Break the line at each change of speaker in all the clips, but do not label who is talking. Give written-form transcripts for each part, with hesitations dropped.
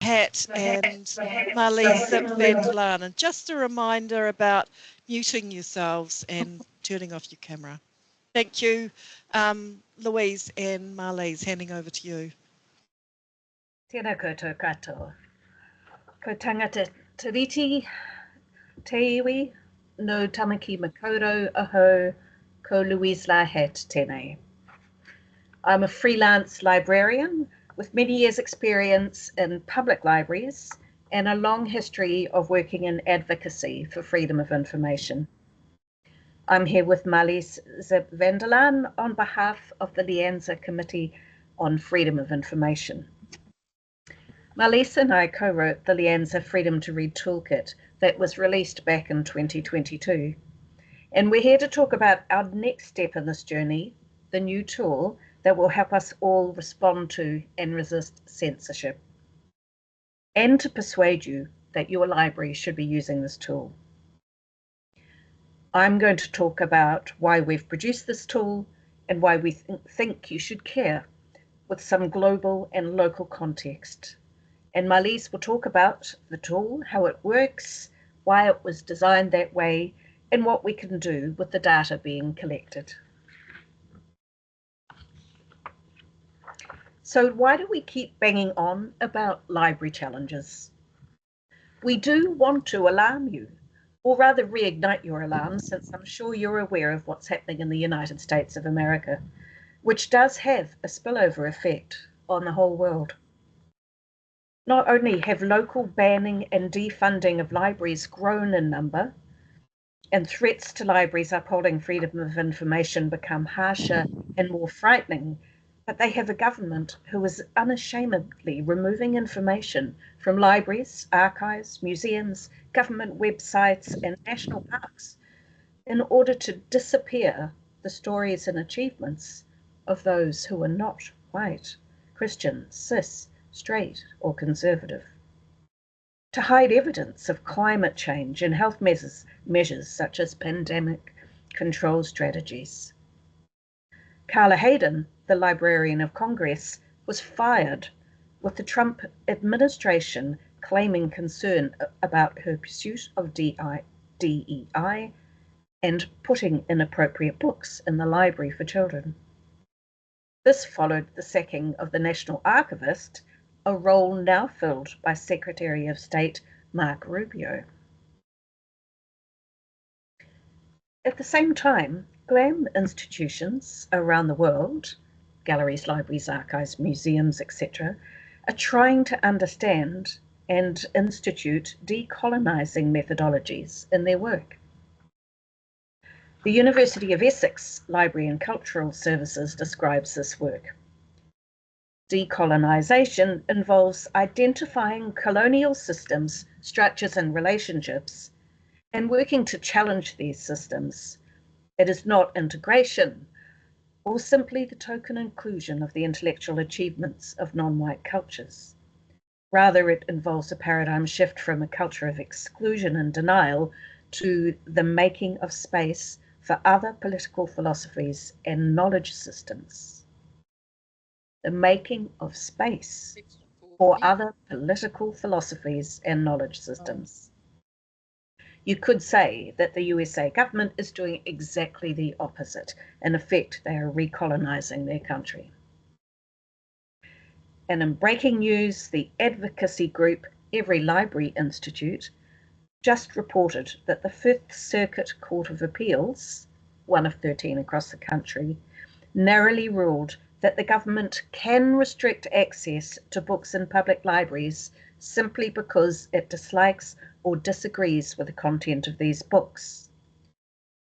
LaHatte and Marlies and Laan. And just a reminder about muting yourselves and turning off your camera. Thank you, Louise and Marlies, handing over to you.
Tēnā koutou katoa. Ko tangata tiriti, te iwi, no tamaki makoto aho, ko Louise LaHatte tēnei. I'm a freelance librarian with many years' experience in public libraries and a long history of working in advocacy for freedom of information. I'm here with Marlies van der Laan on behalf of the LIANZA Committee on Freedom of Information. Marlies and I co-wrote the LIANZA Freedom to Read Toolkit that was released back in 2022. And we're here to talk about our next step in this journey, the new tool that will help us all respond to and resist censorship, and to persuade you that your library should be using this tool. I'm going to talk about why we've produced this tool and why we think you should care, with some global and local context. And Marlies will talk about the tool, how it works, why it was designed that way, and what we can do with the data being collected. So why do we keep banging on about library challenges? We do want to alarm you, or rather reignite your alarm, since I'm sure you're aware of what's happening in the United States of America, which does have a spillover effect on the whole world. Not only have local banning and defunding of libraries grown in number, and threats to libraries upholding freedom of information become harsher and more frightening, but they have a government who is unashamedly removing information from libraries, archives, museums, government websites, and national parks in order to disappear the stories and achievements of those who are not white, Christian, cis, straight, or conservative. To hide evidence of climate change and health measures such as pandemic control strategies. Carla Hayden, the Librarian of Congress, was fired, with the Trump administration claiming concern about her pursuit of DEI and putting inappropriate books in the library for children. This followed the sacking of the National Archivist, a role now filled by Secretary of State Marco Rubio. At the same time, GLAM institutions around the world, galleries, libraries, archives, museums, etc., are trying to understand and institute decolonizing methodologies in their work. The University of Essex Library and Cultural Services describes this work. Decolonization involves identifying colonial systems, structures, and relationships, and working to challenge these systems. It is not integration, or simply the token inclusion of the intellectual achievements of non-white cultures. Rather, it involves a paradigm shift from a culture of exclusion and denial to the making of space for other political philosophies and knowledge systems. The making of space for other political philosophies and knowledge systems. You could say that the USA government is doing exactly the opposite. In effect, they are recolonizing their country. And in breaking news, the advocacy group Every Library Institute just reported that the Fifth Circuit Court of Appeals, one of 13 across the country, narrowly ruled that the government can restrict access to books in public libraries simply because it dislikes or disagrees with the content of these books.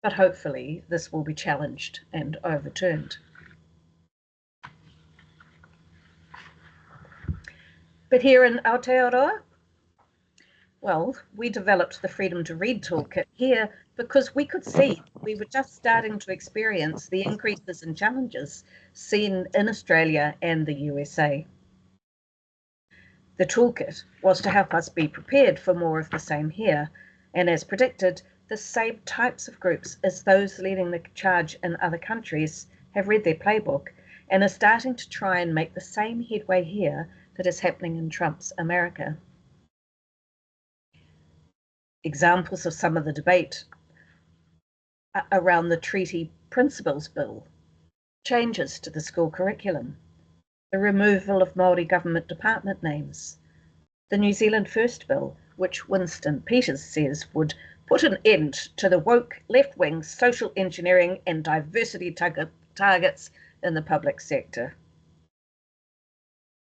But hopefully this will be challenged and overturned. But here in Aotearoa, well, we developed the Freedom to Read Toolkit here because we could see we were just starting to experience the increases in challenges seen in Australia and the USA. The toolkit was to help us be prepared for more of the same here, and as predicted, the same types of groups as those leading the charge in other countries have read their playbook and are starting to try and make the same headway here that is happening in Trump's America. Examples of some of the debate around the Treaty Principles Bill, changes to the school curriculum, the removal of Māori government department names, the New Zealand First Bill, which Winston Peters says would put an end to the woke left-wing social engineering and diversity targets in the public sector.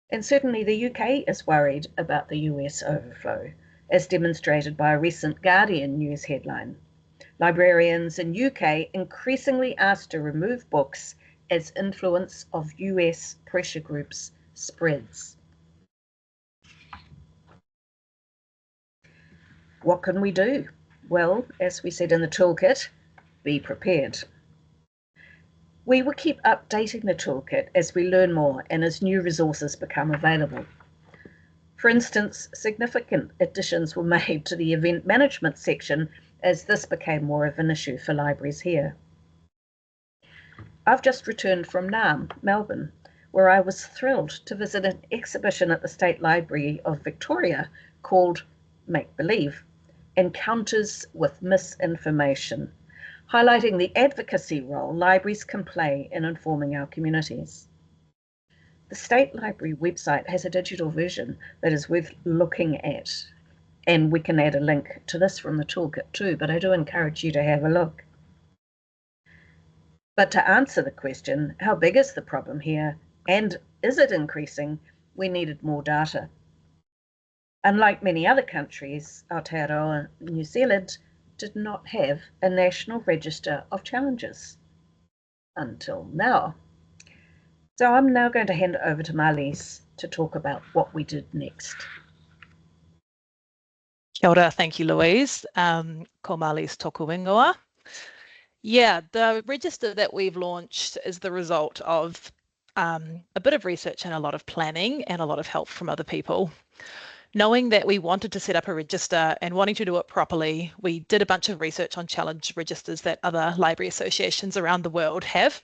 And certainly the UK is worried about the US overflow, as demonstrated by a recent Guardian news headline. Librarians in UK increasingly asked to remove books as influence of US pressure groups spreads. What can we do? Well, as we said in the toolkit, be prepared. We will keep updating the toolkit as we learn more and as new resources become available. For instance, significant additions were made to the event management section as this became more of an issue for libraries here. I've just returned from Laan, Melbourne, where I was thrilled to visit an exhibition at the State Library of Victoria called Make Believe, Encounters with Misinformation, highlighting the advocacy role libraries can play in informing our communities. The State Library website has a digital version that is worth looking at, and we can add a link to this from the toolkit too, but I do encourage you to have a look. But to answer the question, how big is the problem here, and is it increasing, we needed more data. Unlike many other countries, Aotearoa, New Zealand did not have a national register of challenges until now. So I'm now going to hand it over to Marlies to talk about what we did next.
Kia ora, thank you, Louise. Ko Marlies tōku ingoa. Yeah, the register that we've launched is the result of a bit of research and a lot of planning and a lot of help from other people. Knowing that we wanted to set up a register and wanting to do it properly, we did a bunch of research on challenge registers that other library associations around the world have.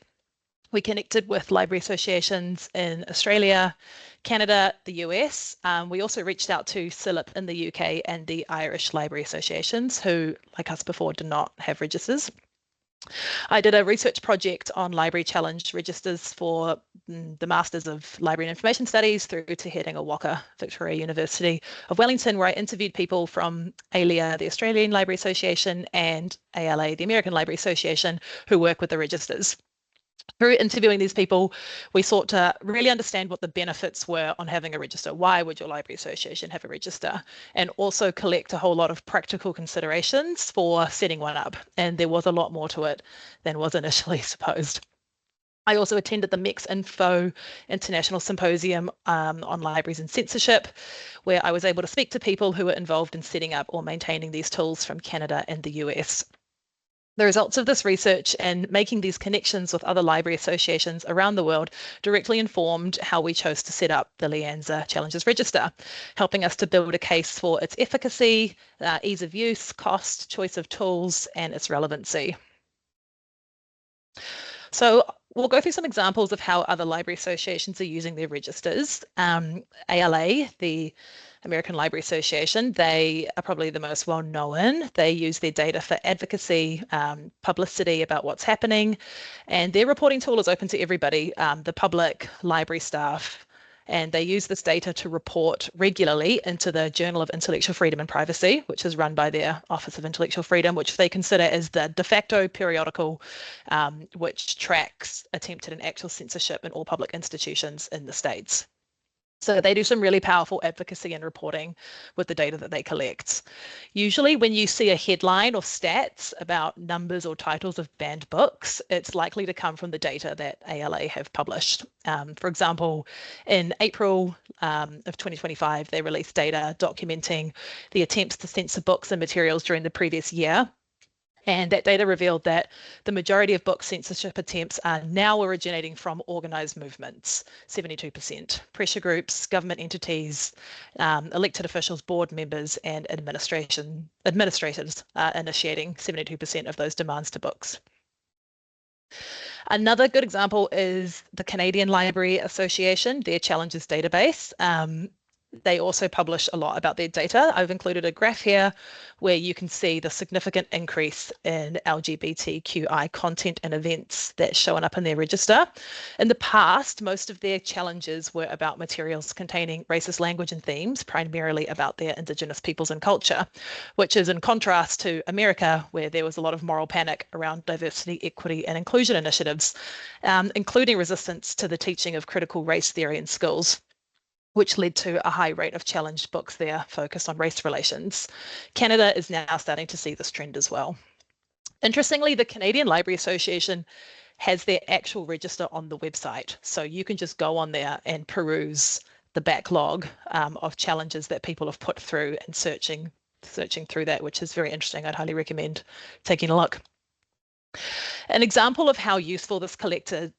We connected with library associations in Australia, Canada, the US. We also reached out to CILIP in the UK and the Irish Library Associations, who, like us before, did not have registers. I did a research project on library challenge registers for the Masters of Library and Information Studies through to Headinga Waka, Victoria University of Wellington, where I interviewed people from ALIA, the Australian Library Association, and ALA, the American Library Association, who work with the registers. Through interviewing these people, we sought to really understand what the benefits were on having a register. Why would your library association have a register? And also collect a whole lot of practical considerations for setting one up. And there was a lot more to it than was initially supposed. I also attended the MEX Info International Symposium on Libraries and Censorship, where I was able to speak to people who were involved in setting up or maintaining these tools from Canada and the US. The results of this research and making these connections with other library associations around the world directly informed how we chose to set up the LIANZA Challenges Register, helping us to build a case for its efficacy, ease of use, cost, choice of tools, and its relevancy. So we'll go through some examples of how other library associations are using their registers. ALA, the American Library Association, they are probably the most well known. They use their data for advocacy, publicity about what's happening, and their reporting tool is open to everybody, the public, library staff, and they use this data to report regularly into the Journal of Intellectual Freedom and Privacy, which is run by their Office of Intellectual Freedom, which they consider as the de facto periodical which tracks attempted and actual censorship in all public institutions in the States. So they do some really powerful advocacy and reporting with the data that they collect. Usually when you see a headline or stats about numbers or titles of banned books, it's likely to come from the data that ALA have published. For example, in April of 2025, they released data documenting the attempts to censor books and materials during the previous year. And that data revealed that the majority of book censorship attempts are now originating from organised movements, 72%, pressure groups, government entities, elected officials, board members, and administrators initiating 72% of those demands to books. Another good example is the Canadian Library Association, their challenges database. They also publish a lot about their data. I've included a graph here where you can see the significant increase in LGBTQI content and events that's showing up in their register. In the past, most of their challenges were about materials containing racist language and themes, primarily about their Indigenous peoples and culture, which is in contrast to America, where there was a lot of moral panic around diversity, equity, and inclusion initiatives, including resistance to the teaching of critical race theory in schools, which led to a high rate of challenged books there focused on race relations. Canada is now starting to see this trend as well. Interestingly, the Canadian Library Association has their actual register on the website. So you can just go on there and peruse the backlog of challenges that people have put through and searching through that, which is very interesting. I'd highly recommend taking a look. An example of how useful this collecting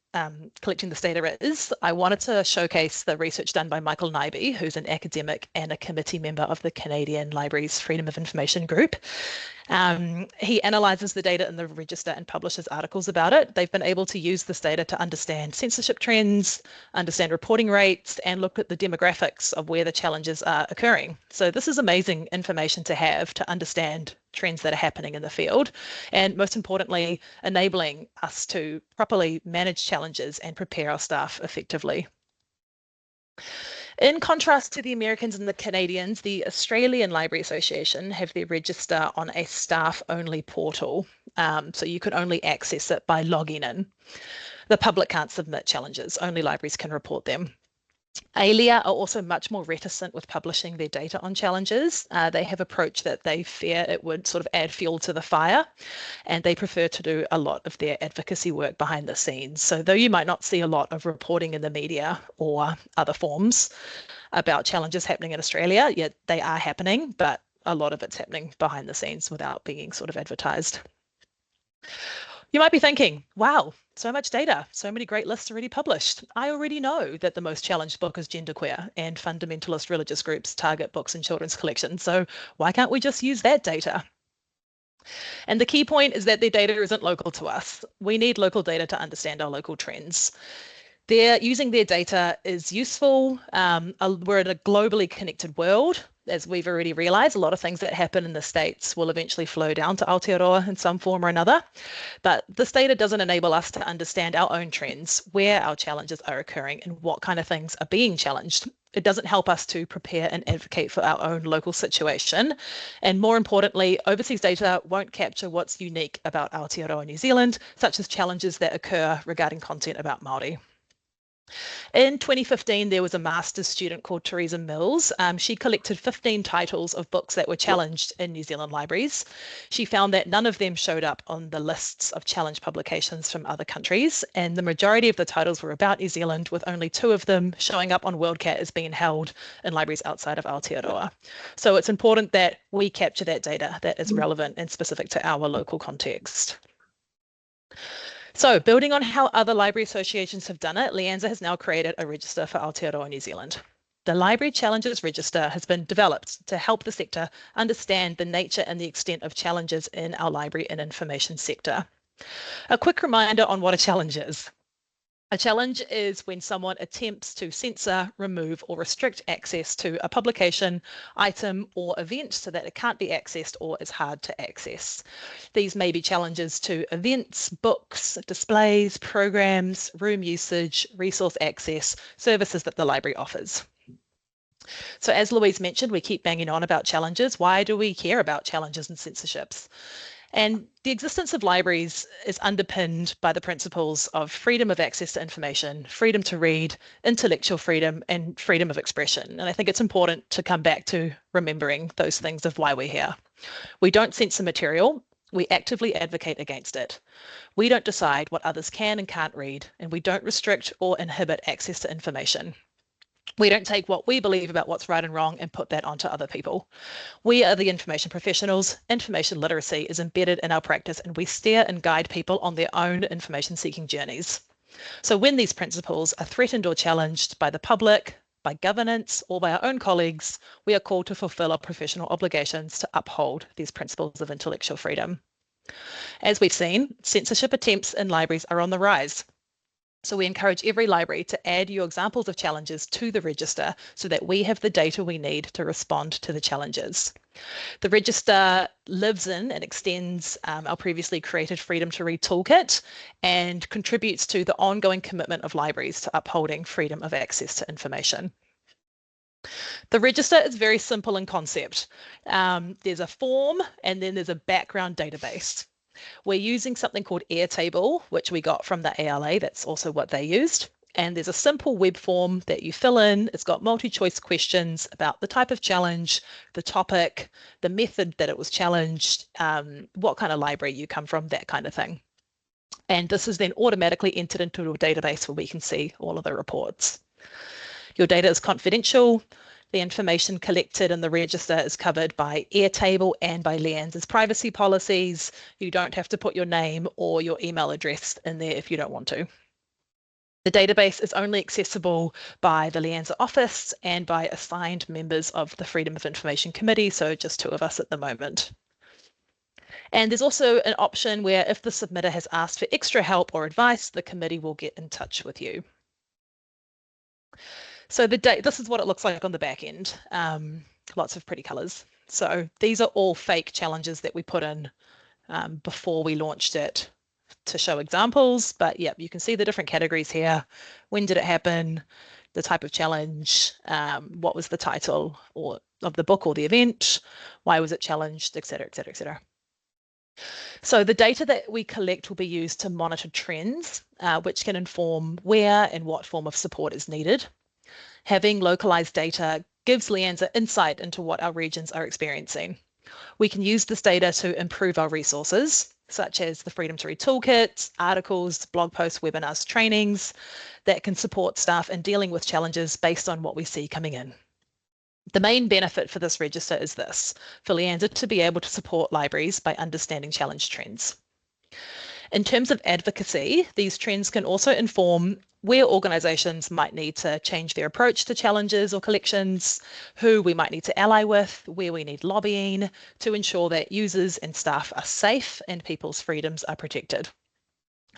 this data is, I wanted to showcase the research done by Michael Nyby, who's an academic and a committee member of the Canadian Library's Freedom of Information group. He analyzes the data in the register and publishes articles about it. They've been able to use this data to understand censorship trends, understand reporting rates, and look at the demographics of where the challenges are occurring. So this is amazing information to have to understand trends that are happening in the field, and most importantly, enabling us to properly manage challenges and prepare our staff effectively. In contrast to the Americans and the Canadians, the Australian Library Association have their register on a staff-only portal, so you can only access it by logging in. The public can't submit challenges, only libraries can report them. ALIA are also much more reticent with publishing their data on challenges. They have approached that they fear it would sort of add fuel to the fire, and they prefer to do a lot of their advocacy work behind the scenes. So though you might not see a lot of reporting in the media or other forms about challenges happening in Australia, yet they are happening, but a lot of it's happening behind the scenes without being sort of advertised. You might be thinking, wow, so much data, so many great lists already published. I already know that the most challenged book is genderqueer and fundamentalist religious groups target books in children's collections. So why can't we just use that data? And the key point is that their data isn't local to us. We need local data to understand our local trends. Using their data is useful. We're in a globally connected world. As we've already realized, a lot of things that happen in the States will eventually flow down to Aotearoa in some form or another. But this data doesn't enable us to understand our own trends, where our challenges are occurring, and what kind of things are being challenged. It doesn't help us to prepare and advocate for our own local situation. And more importantly, overseas data won't capture what's unique about Aotearoa New Zealand, such as challenges that occur regarding content about Māori. In 2015, there was a master's student called Teresa Mills. She collected 15 titles of books that were challenged in New Zealand libraries. She found that none of them showed up on the lists of challenged publications from other countries, and the majority of the titles were about New Zealand, with only 2 of them showing up on WorldCat as being held in libraries outside of Aotearoa. So it's important that we capture that data that is relevant and specific to our local context. So building on how other library associations have done it, LIANZA has now created a register for Aotearoa New Zealand. The Library Challenges Register has been developed to help the sector understand the nature and the extent of challenges in our library and information sector. A quick reminder on what a challenge is. A challenge is when someone attempts to censor, remove, or restrict access to a publication, item, or event so that it can't be accessed or is hard to access. These may be challenges to events, books, displays, programs, room usage, resource access, services that the library offers. So as Louise mentioned, we keep banging on about challenges. Why do we care about challenges and censorships? And the existence of libraries is underpinned by the principles of freedom of access to information, freedom to read, intellectual freedom, and freedom of expression. And I think it's important to come back to remembering those things of why we're here. We don't censor material. We actively advocate against it. We don't decide what others can and can't read, and we don't restrict or inhibit access to information. We don't take what we believe about what's right and wrong and put that onto other people. We are the information professionals. Information literacy is embedded in our practice, and we steer and guide people on their own information-seeking journeys. So when these principles are threatened or challenged by the public, by governance, or by our own colleagues, we are called to fulfill our professional obligations to uphold these principles of intellectual freedom. As we've seen, censorship attempts in libraries are on the rise. So we encourage every library to add your examples of challenges to the register so that we have the data we need to respond to the challenges. The register lives in and extends our previously created Freedom to Read Toolkit and contributes to the ongoing commitment of libraries to upholding freedom of access to information. The register is very simple in concept. There's a form and then there's a background database. We're using something called Airtable, which we got from the ALA. That's also what they used. And there's a simple web form that you fill in. It's got multi-choice questions about the type of challenge, the topic, the method that it was challenged, what kind of library you come from, that kind of thing. And this is then automatically entered into a database where we can see all of the reports. Your data is confidential. The information collected in the register is covered by Airtable and by LIANZA's privacy policies. You don't have to put your name or your email address in there if you don't want to. The database is only accessible by the LIANZA office and by assigned members of the Freedom of Information Committee, so just 2 of us at the moment. And there's also an option where if the submitter has asked for extra help or advice, the committee will get in touch with you. So this is what it looks like on the back end. Lots of pretty colors. So these are all fake challenges that we put in before we launched it to show examples. But yeah, you can see the different categories here. When did it happen? The type of challenge, what was the title of the book or the event? Why was it challenged, et cetera, et cetera, et cetera. So the data that we collect will be used to monitor trends, which can inform where and what form of support is needed. Having localized data gives LIANZA insight into what our regions are experiencing. We can use this data to improve our resources, such as the Freedom to Read Toolkit, articles, blog posts, webinars, trainings that can support staff in dealing with challenges based on what we see coming in. The main benefit for this register is this, for LIANZA to be able to support libraries by understanding challenge trends. In terms of advocacy, these trends can also inform where organisations might need to change their approach to challenges or collections, who we might need to ally with, where we need lobbying to ensure that users and staff are safe and people's freedoms are protected.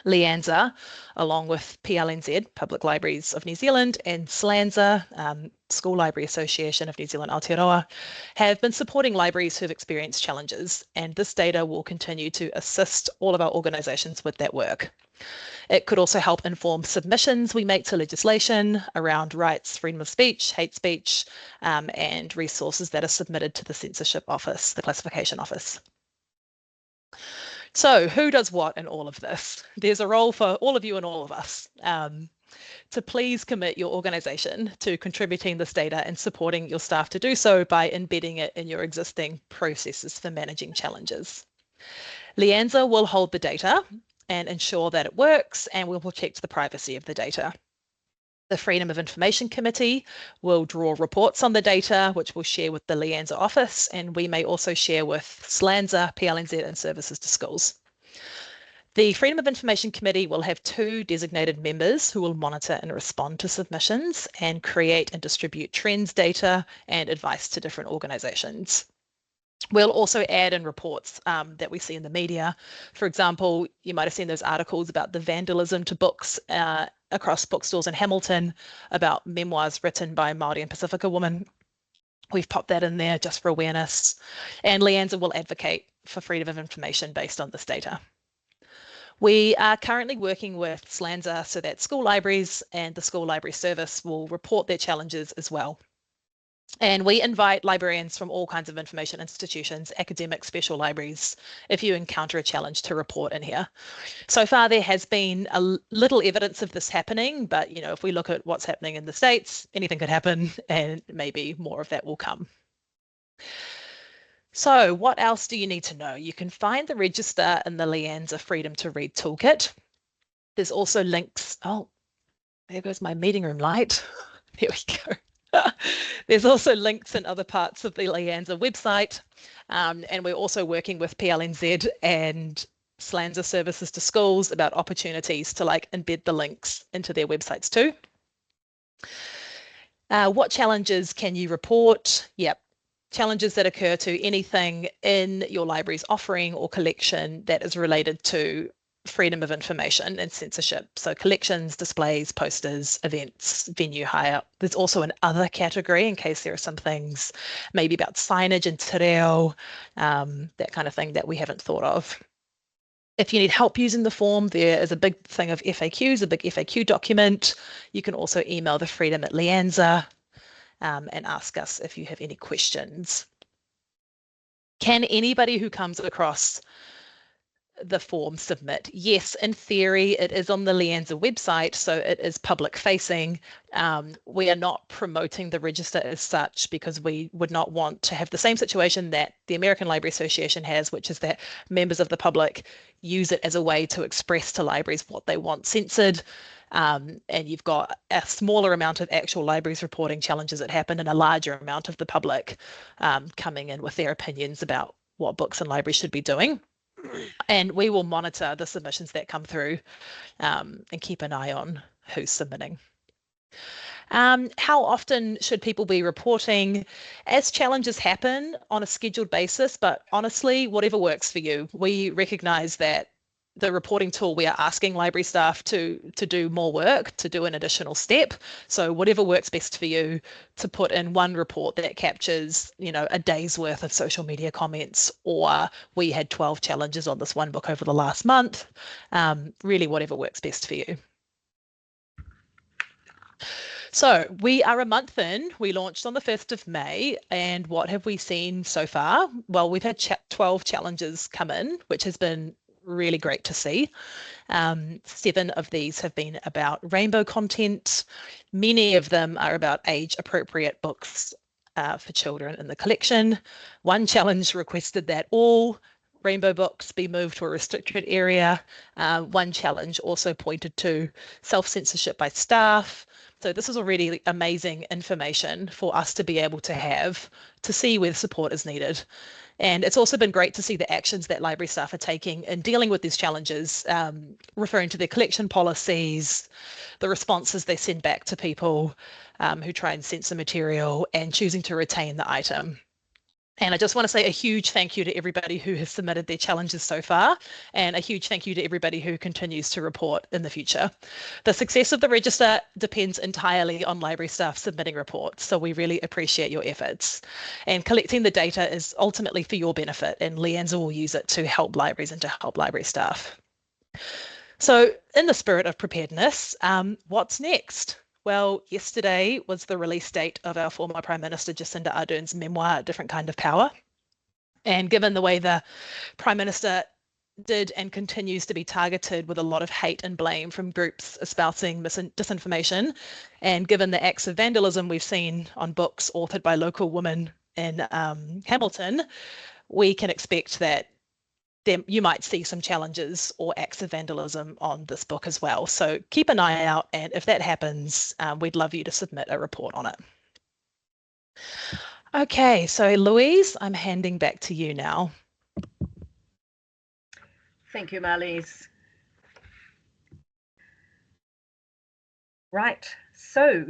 LIANZA, along with PLNZ, Public Libraries of New Zealand, and SLANZA, School Library Association of New Zealand Aotearoa, have been supporting libraries who've experienced challenges, and this data will continue to assist all of our organisations with that work. It could also help inform submissions we make to legislation around rights, freedom of speech, hate speech, and resources that are submitted to the censorship office, the classification office. So who does what in all of this? There's a role for all of you and all of us to please commit your organisation to contributing this data and supporting your staff to do so by embedding it in your existing processes for managing challenges. LIANZA will hold the data and ensure that it works, and will protect the privacy of the data. The Freedom of Information Committee will draw reports on the data, which we'll share with the LIANZA office, and we may also share with SLANZA, PLNZ, and Services to Schools. The Freedom of Information Committee will have 2 designated members who will monitor and respond to submissions and create and distribute trends data and advice to different organisations. We'll also add in reports that we see in the media. For example, you might have seen those articles about the vandalism to books across bookstores in Hamilton, about memoirs written by Māori and Pacifica women. We've popped that in there just for awareness. And LIANZA will advocate for freedom of information based on this data. We are currently working with SLANZA so that school libraries and the school library service will report their challenges as well. And we invite librarians from all kinds of information institutions, academic, special libraries, if you encounter a challenge, to report in here. So far, there has been a little evidence of this happening, but if we look at what's happening in the States, anything could happen, and maybe more of that will come. So what else do you need to know? You can find the register in the LIANZA Freedom to Read Toolkit. There's also links. Oh, there goes my meeting room light. There we go. There's also links in other parts of the LIANZA website, and we're also working with PLNZ and SLANZA Services to Schools about opportunities to embed the links into their websites too. What challenges can you report? Yep. challenges that occur to anything in your library's offering or collection that is related to freedom of information and censorship. So collections, displays, posters, events, venue hire. There's also an other category in case there are some things maybe about signage and te reo, that kind of thing that we haven't thought of. If you need help using the form, there is a big thing of FAQs, a big FAQ document. You can also email the Freedom at LIANZA and ask us if you have any questions. Can anybody who comes across the form submit? Yes, in theory, it is on the LIANZA website, so it is public facing. We are not promoting the register as such because we would not want to have the same situation that the American Library Association has, which is that members of the public use it as a way to express to libraries what they want censored. And you've got a smaller amount of actual libraries reporting challenges that happen and a larger amount of the public coming in with their opinions about what books and libraries should be doing. And we will monitor the submissions that come through and keep an eye on who's submitting. How often should people be reporting? As challenges happen on a scheduled basis, but honestly, whatever works for you. We recognise that the reporting tool, we are asking library staff to do more work, to do an additional step. So whatever works best for you, to put in one report that captures, a day's worth of social media comments, or we had 12 challenges on this one book over the last month. Really, whatever works best for you. So we are a month in. We launched on the 1st of May, and what have we seen so far? Well, we've had 12 challenges come in, which has been really great to see. 7 of these have been about rainbow content. Many of them are about age-appropriate books for children in the collection. One challenge requested that all rainbow books be moved to a restricted area. One challenge also pointed to self-censorship by staff. So this is already amazing information for us to be able to have to see where support is needed. And it's also been great to see the actions that library staff are taking in dealing with these challenges, referring to their collection policies, the responses they send back to people who try and censor material, and choosing to retain the item. And I just want to say a huge thank you to everybody who has submitted their challenges so far, and a huge thank you to everybody who continues to report in the future. The success of the register depends entirely on library staff submitting reports, so we really appreciate your efforts. And collecting the data is ultimately for your benefit, and LIANZA will use it to help libraries and to help library staff. So in the spirit of preparedness, what's next? Well, yesterday was the release date of our former Prime Minister Jacinda Ardern's memoir, A Different Kind of Power. And given the way the Prime Minister did and continues to be targeted with a lot of hate and blame from groups espousing disinformation, and given the acts of vandalism we've seen on books authored by local women in Hamilton, we can expect that you might see some challenges or acts of vandalism on this book as well. So keep an eye out, and if that happens, we'd love you to submit a report on it. Okay, so Louise, I'm handing back to you now.
Thank you, Marlies. Right, so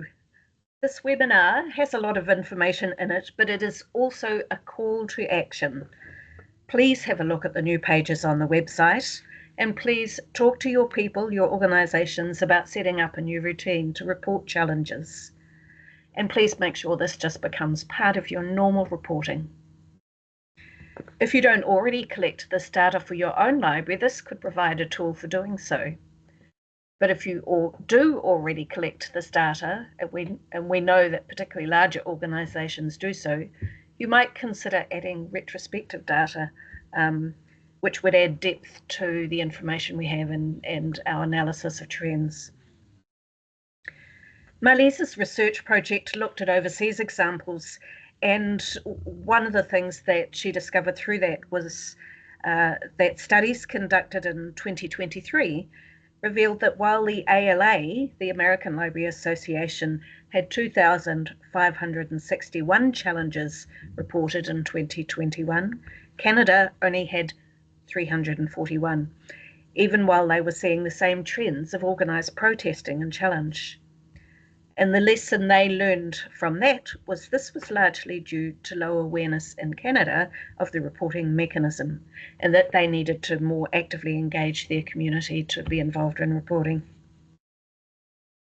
this webinar has a lot of information in it, but it is also a call to action. Please have a look at the new pages on the website, and please talk to your people, your organisations, about setting up a new routine to report challenges. And please make sure this just becomes part of your normal reporting. If you don't already collect this data for your own library, this could provide a tool for doing so. But if you do already collect this data, and we know that particularly larger organisations do so, you might consider adding retrospective data, which would add depth to the information we have and our analysis of trends. Marlies' research project looked at overseas examples, and one of the things that she discovered through that was that studies conducted in 2023 revealed that while the ALA, the American Library Association, had 2,561 challenges reported in 2021, Canada only had 341, even while they were seeing the same trends of organised protesting and challenge. And the lesson they learned from that was this was largely due to low awareness in Canada of the reporting mechanism, and that they needed to more actively engage their community to be involved in reporting.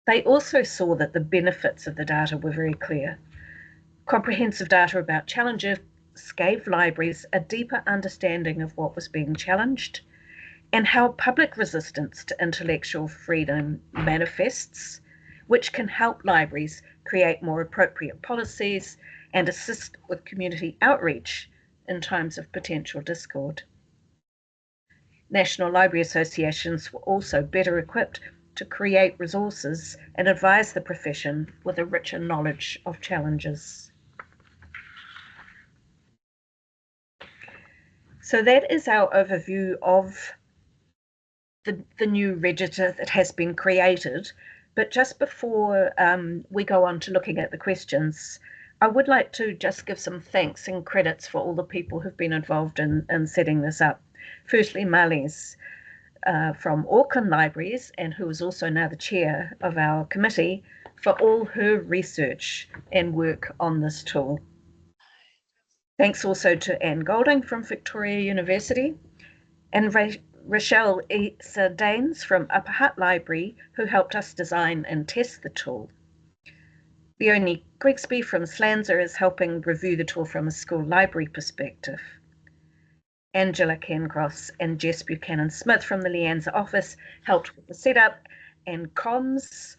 They also saw that the benefits of the data were very clear. Comprehensive data about challenges gave libraries a deeper understanding of what was being challenged and how public resistance to intellectual freedom manifests, which can help libraries create more appropriate policies and assist with community outreach in times of potential discord. National library associations were also better equipped to create resources and advise the profession with a richer knowledge of challenges. So that is our overview of the new register that has been created. But just before we go on to looking at the questions, I would like to just give some thanks and credits for all the people who've been involved in setting this up. Firstly, Marlies from Auckland Libraries, and who is also now the chair of our committee, for all her research and work on this tool. Thanks also to Anne Golding from Victoria University, and Rochelle Daines from Upper Hutt Library, who helped us design and test the tool. Leonie Grigsby from LIANZA is helping review the tool from a school library perspective. Angela Cancross and Jess Buchanan-Smith from the LIANZA office helped with the setup and comms.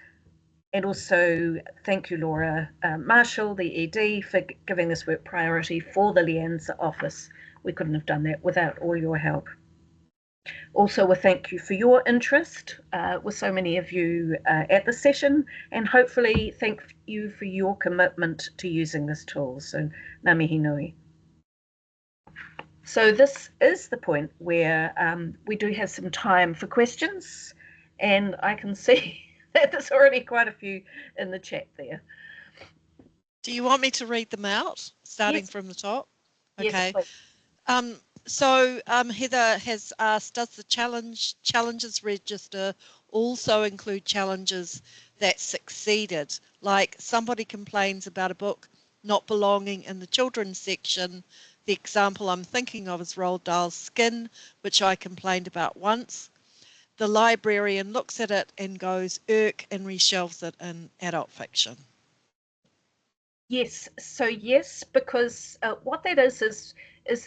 And also thank you, Laura Marshall, the ED, for giving this work priority for the LIANZA office. We couldn't have done that without all your help. Also, a thank you for your interest with so many of you at the session, and hopefully thank you for your commitment to using this tool. So, ngā mihi nui. So this is the point where we do have some time for questions, and I can see that there's already quite a few in the chat there.
Do you want me to read them out, starting
Yes.
from the top?
Okay.
Yes, so Heather has asked, does the challenges register also include challenges that succeeded? Like somebody complains about a book not belonging in the children's section. The example I'm thinking of is Roald Dahl's Skin, which I complained about once. The librarian looks at it and goes, irk, and reshelves it in adult fiction.
Yes, so yes, because what that is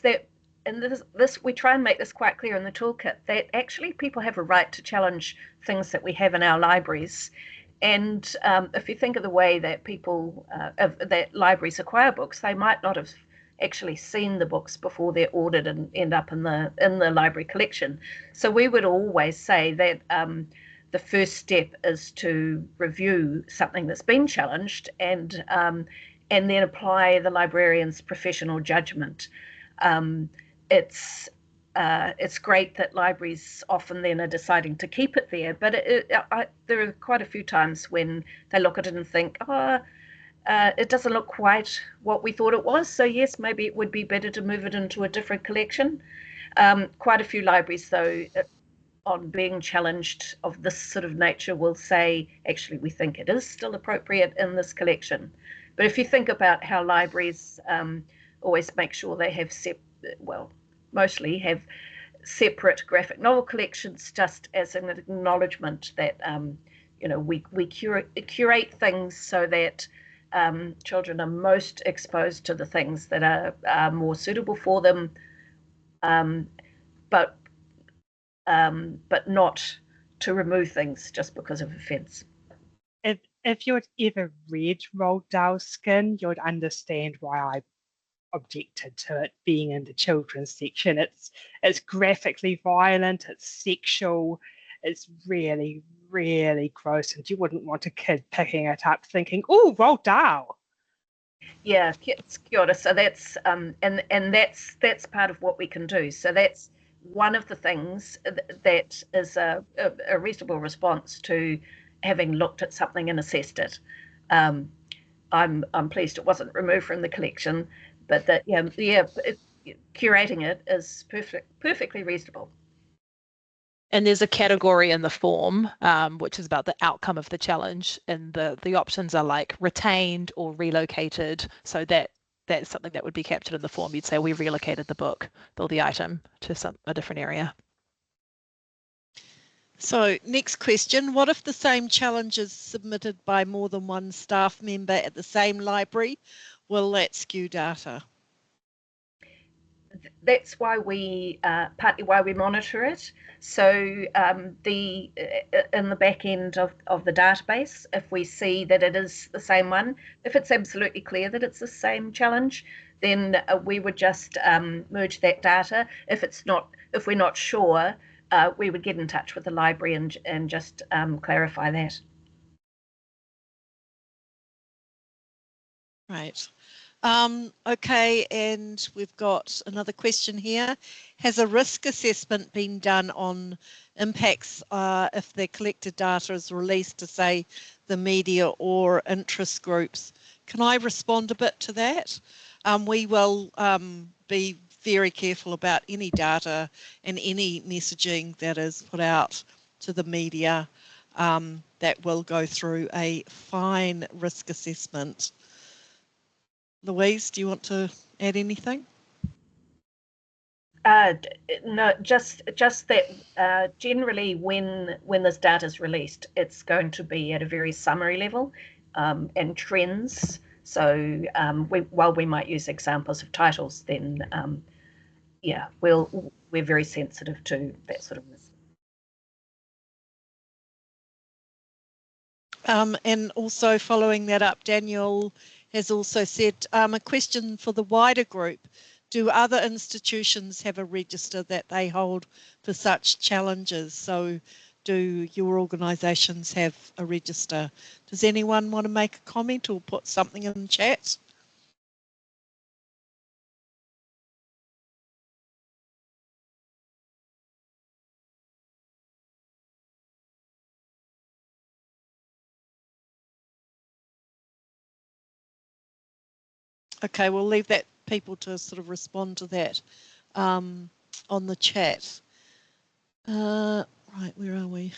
that, and this we try and make this quite clear in the toolkit, that actually people have a right to challenge things that we have in our libraries. And if you think of the way that people, that libraries acquire books, they might not have actually seen the books before they're ordered and end up in the library collection. So we would always say that the first step is to review something that's been challenged and then apply the librarian's professional judgment. It's great that libraries often then are deciding to keep it there, but there are quite a few times when they look at it and think, it doesn't look quite what we thought it was. So yes, maybe it would be better to move it into a different collection. Quite a few libraries, though, on being challenged of this sort of nature will say, actually, we think it is still appropriate in this collection. But if you think about how libraries always make sure they have mostly have separate graphic novel collections, just as an acknowledgement that we curate things so that children are most exposed to the things that are more suitable for them, but not to remove things just because of offence.
If you'd ever read Roald Dahl's Skin, you'd understand why I objected to it being in the children's section. It's graphically violent, it's sexual, it's really, really gross, and you wouldn't want a kid picking it up thinking, "Oh, Roald Dahl."
Yeah, kia ora. So that's and that's part of what we can do. So that's one of the things that is a reasonable response to having looked at something and assessed it. I'm pleased it wasn't removed from the collection, but that curating it is perfectly reasonable.
And there's a category in the form, which is about the outcome of the challenge, and the options are like retained or relocated. So that's something that would be captured in the form. You'd say we relocated the book or the item to a different area.
So next question, what if the same challenge is submitted by more than one staff member at the same library? Will that skew data?
That's why partly why we monitor it. So in the back end of the database, if we see that it is the same one, if it's absolutely clear that it's the same challenge, then we would just merge that data. If we're not sure, we would get in touch with the library and just clarify that.
Right. Okay, and we've got another question here. Has a risk assessment been done on impacts if the collected data is released to, say, the media or interest groups? Can I respond a bit to that? We will be very careful about any data and any messaging that is put out to the media that will go through a fine risk assessment. Louise, do you want to add anything?
No, just that generally when this data is released, it's going to be at a very summary level and trends. So while we might use examples of titles, then yeah, we're very sensitive to that sort of risk.
And also following that up, Daniel has also said a question for the wider group. Do other institutions have a register that they hold for such challenges? So do your organisations have a register? Does anyone want to make a comment or put something in the chat? Okay, we'll leave that people to sort of respond to that on the chat. Right, where are we?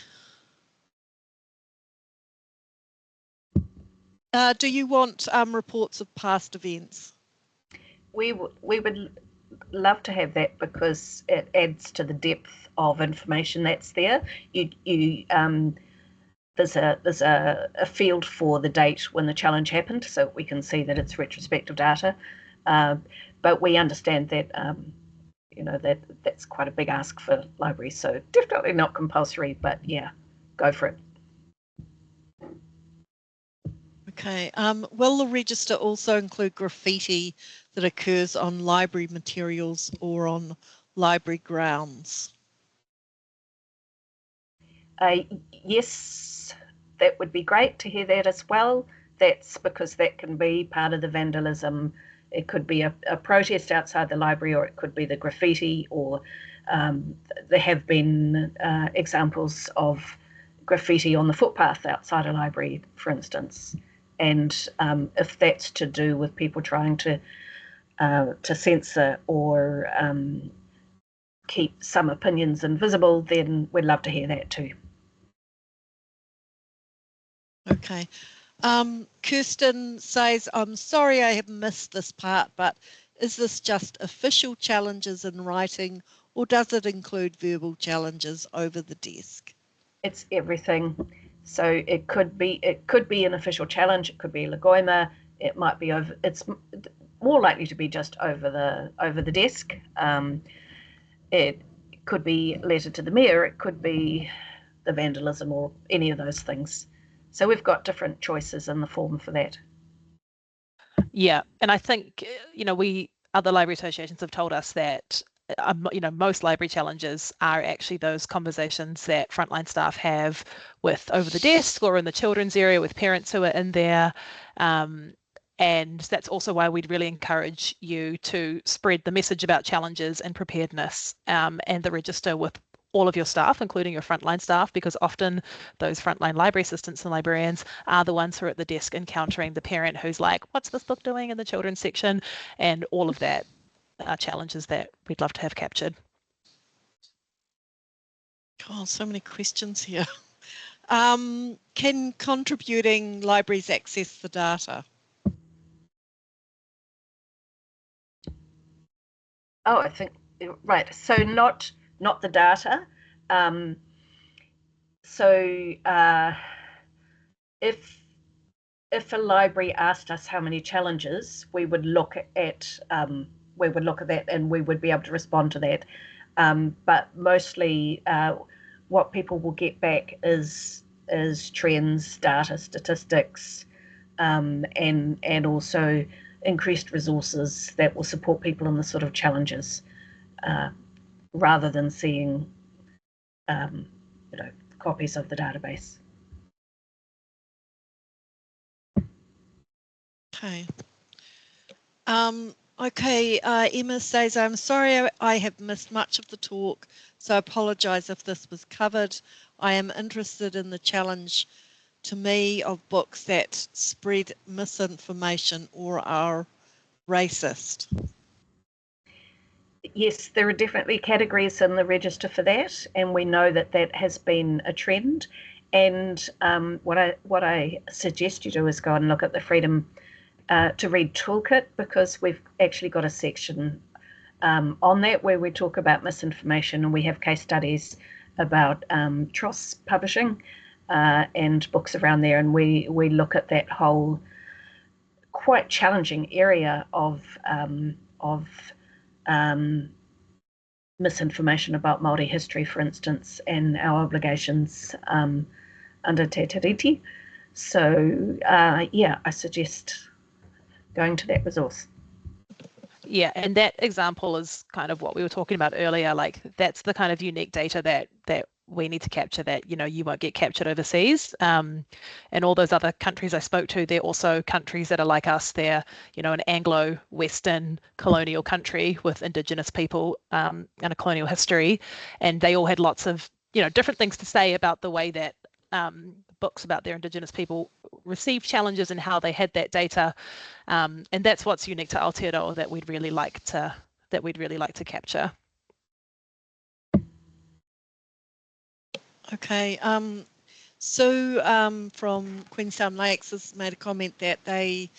Do you want reports of past events?
We would love to have that because it adds to the depth of information that's there. There's a field for the date when the challenge happened, so we can see that it's retrospective data. But we understand that that's quite a big ask for libraries, so definitely not compulsory. But yeah, go for it.
Okay. Will the register also include graffiti that occurs on library materials or on library grounds?
Yes, that would be great to hear that as well. That's because that can be part of the vandalism. It could be a protest outside the library, or it could be the graffiti, or there have been examples of graffiti on the footpath outside a library, for instance. And if that's to do with people trying to censor or keep some opinions invisible, then we'd love to hear that too.
Okay. Kirsten says, I'm sorry I have missed this part, but is this just official challenges in writing, or does it include verbal challenges over the desk?
It's everything. So it could be an official challenge. It could be Lagoima. It might be over. It's more likely to be just over the desk. It could be letter to the mayor. It could be the vandalism or any of those things. So we've got different choices in the form for that.
Yeah, and I think other library associations have told us that most library challenges are actually those conversations that frontline staff have with over the desk or in the children's area with parents who are in there. And that's also why we'd really encourage you to spread the message about challenges and preparedness and the register with all of your staff, including your frontline staff, because often those frontline library assistants and librarians are the ones who are at the desk encountering the parent who's like, what's this book doing in the children's section? And all of that are challenges that we'd love to have captured.
God, so many questions here. Can contributing libraries access the data?
Oh, I think, right. So not the data. If a library asked us how many challenges, we would look at that and we would be able to respond to that. But mostly, what people will get back is trends, data, statistics, and also increased resources that will support people in the sort of challenges, rather than seeing copies of the database.
Okay. Emma says, I'm sorry I have missed much of the talk, so I apologise if this was covered. I am interested in the challenge to me of books that spread misinformation or are racist.
Yes, there are definitely categories in the register for that, and we know that that has been a trend. And what I suggest you do is go and look at the Freedom to Read Toolkit, because we've actually got a section on that where we talk about misinformation, and we have case studies about Tross publishing and books around there, and we look at that whole quite challenging area of misinformation about Māori history, for instance, and our obligations under Te Tiriti. So yeah, I suggest going to that resource.
Yeah, and that example is kind of what we were talking about earlier. Like, that's the kind of unique data that we need to capture, that you won't get captured overseas. And all those other countries I spoke to, they're also countries that are like us. They're an Anglo-Western colonial country with Indigenous people and a colonial history, and they all had lots of different things to say about the way that books about their Indigenous people received challenges and how they had that data, and that's what's unique to Aotearoa that we'd really like to capture.
Okay, Sue from Queenstown Lakes has made a comment that they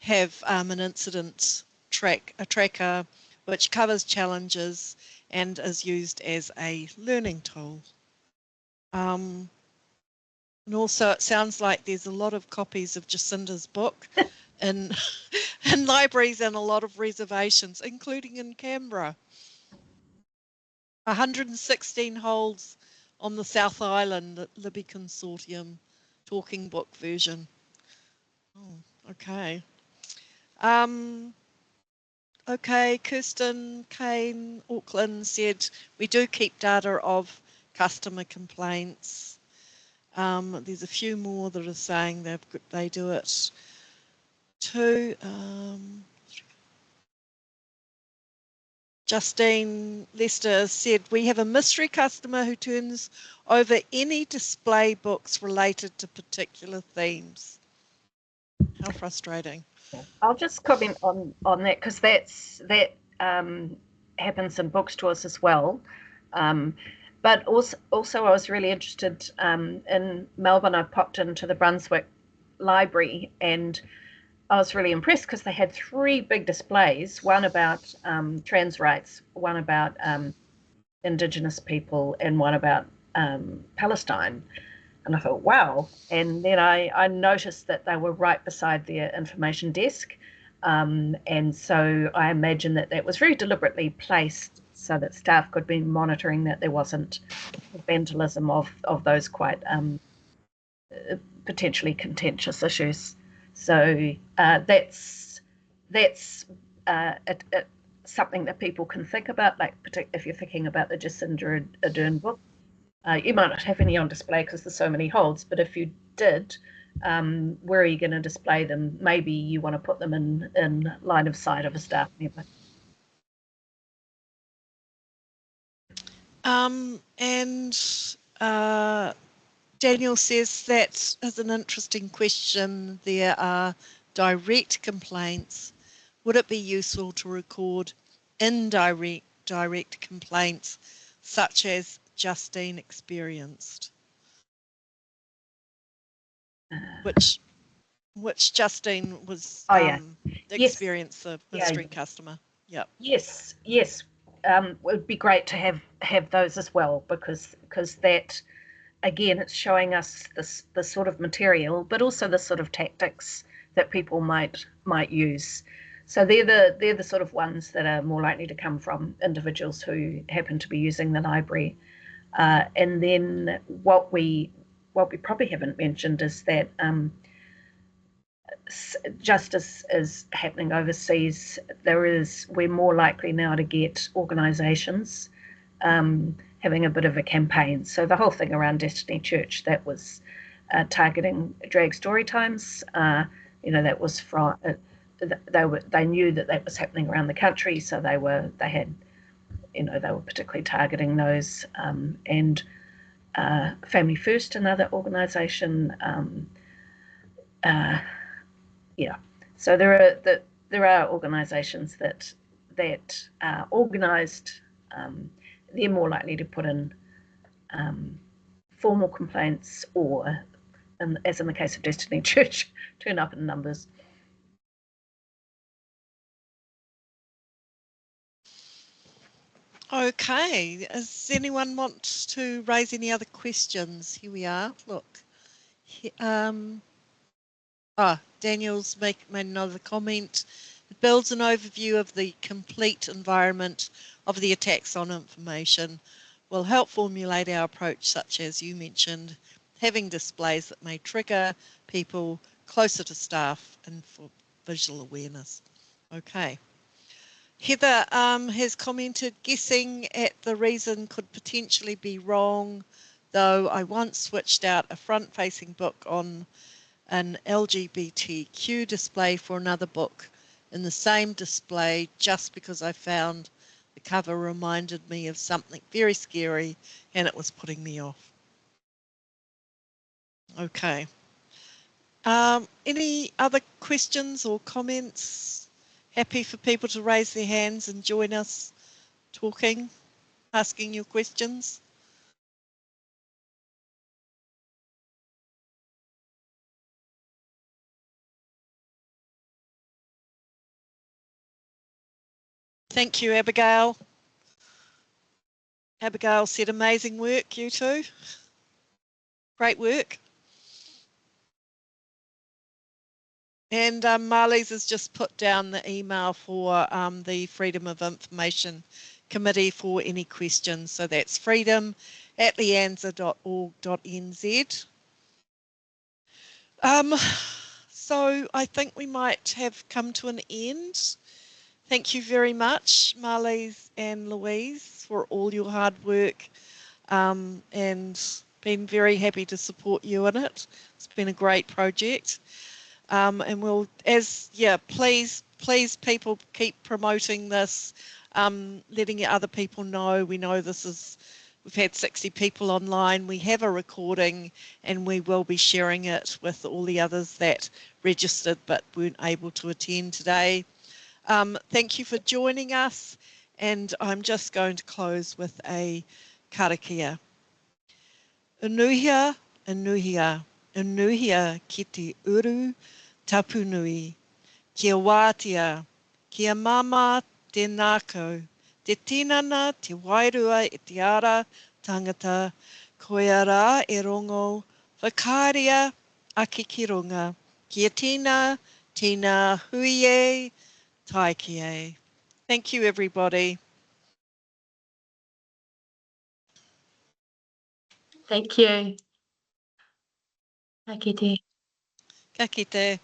have an incident tracker which covers challenges and is used as a learning tool. And also it sounds like there's a lot of copies of Jacinda's book in libraries and a lot of reservations, including in Canberra. 116 holds on the South Island, the Libby Consortium talking book version. Oh, okay. Okay, Kirsten Kane, Auckland said, we do keep data of customer complaints. There's a few more that are saying they do it too. Justine Lester said, we have a mystery customer who turns over any display books related to particular themes. How frustrating.
I'll just comment on that, because that happens in bookstores as well. But also I was really interested in Melbourne. I popped into the Brunswick Library, and I was really impressed because they had 3 big displays, one about trans rights, one about Indigenous people, and one about Palestine. And I thought, wow. And then I noticed that they were right beside their information desk. And so I imagine that was very deliberately placed so that staff could be monitoring that there wasn't vandalism of those quite potentially contentious issues. So that's something that people can think about, like if you're thinking about the Jacinda Ardern book. You might not have any on display because there's so many holds, but if you did, where are you going to display them? Maybe you want to put them in line of sight of a staff member.
Daniel says that is an interesting question. There are direct complaints. Would it be useful to record indirect complaints, such as Justine experienced?
Uh,
Which Justine was
Oh, yeah. Yes.
experienced the
Yeah.
mystery customer. Yep.
Yes, yes. It would be great to have those as well, because that, again, it's showing us the sort of material, but also the sort of tactics that people might use. So they're the sort of ones that are more likely to come from individuals who happen to be using the library. And then what we probably haven't mentioned is that just as is happening overseas, we're more likely now to get organisations having a bit of a campaign. So the whole thing around Destiny Church, that was targeting drag story times. That was from they knew that was happening around the country, so they were particularly targeting those. And Family First, another organisation. Yeah, so there are organisations that are organised. They're more likely to put in formal complaints, or, as in the case of Destiny Church, turn up in numbers.
Okay. Does anyone want to raise any other questions? Here we are. Look. Daniel's made another comment. It builds an overview of the complete environment of the attacks on information, will help formulate our approach, such as you mentioned, having displays that may trigger people closer to staff and for visual awareness. Okay. Heather has commented, guessing at the reason could potentially be wrong, though I once switched out a front-facing book on an LGBTQ display for another book in the same display just because I found the cover reminded me of something very scary and it was putting me off. Okay. Any other questions or comments? Happy for people to raise their hands and join us talking, asking your questions. Thank you, Abigail. Abigail said amazing work, you two. Great work. And Marlies has just put down the email for the Freedom of Information Committee for any questions. So that's freedom@lianza.org.nz. So I think we might have come to an end. Thank you very much, Marlies and Louise, for all your hard work, and been very happy to support you in it. It's been a great project. And we'll, please people keep promoting this, letting other people know. We know we've had 60 people online. We have a recording and we will be sharing it with all the others that registered but weren't able to attend today. Thank you for joining us, and I'm just going to close with a karakia. Unuhia, unuhia, unuhia ki te uru tapunui, kia wātia, kia mama te nākau, te tinana, te wairua e te ara tangata, koia rā e rongo, whakāria ake ki runga, kia tina, tina hui e, taiki e. Thank you, everybody.
Thank you. Ka kite.
Ka kite.